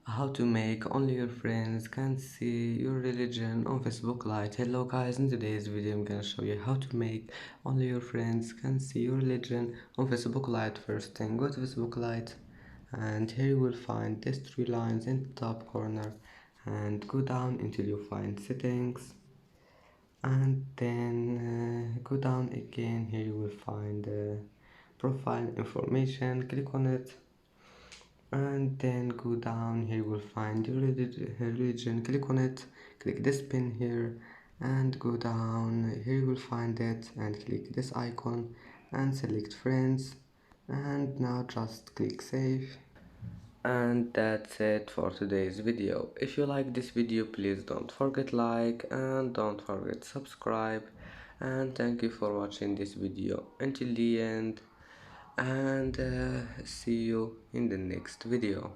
How to make only your friends can see your religion on Facebook Lite. Hello guys, in today's video I'm gonna show you how to make only your friends can see your religion on Facebook Lite. First thing, go to Facebook Lite and here you will find these three lines in the top corner and go down until you find settings, and then go down again. Here you will find profile information, click on it, and then go down. Here you will find your religion, click on it, click this pin here and go down. Here you will find it and click this icon and select friends, and now just click save. And that's it for today's video. If you like this video, please don't forget like and don't forget subscribe, and thank you for watching this video until the end, and see you in the next video.